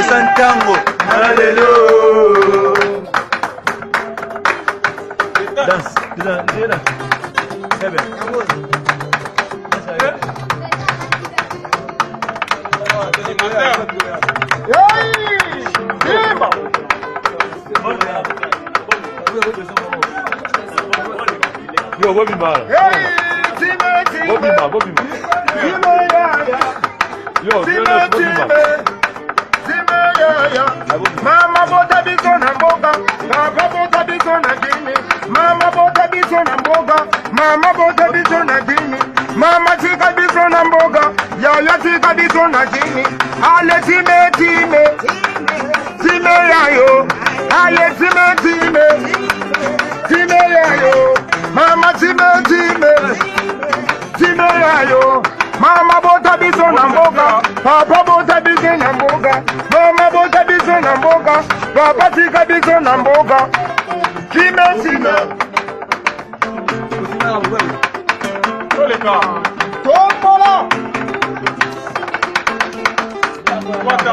Santango. Alléluia. Danse. C'est bien. Yo, Bobby Mal. Bobby Mal. Yo, Mama bota biso na mboga, papa bota biso na dini. Mama bota biso na mboga, mama bota biso na dini. Mama tika biso na mboga, yaya tika biso na dini. Ale time yayo, ale time yayo. Mama time yayo. Mama bota biso na mboga, papa bota biso na mboga. Mama bota biso na mboga, papa tika biso na mboga. Time. Tombola. Waka.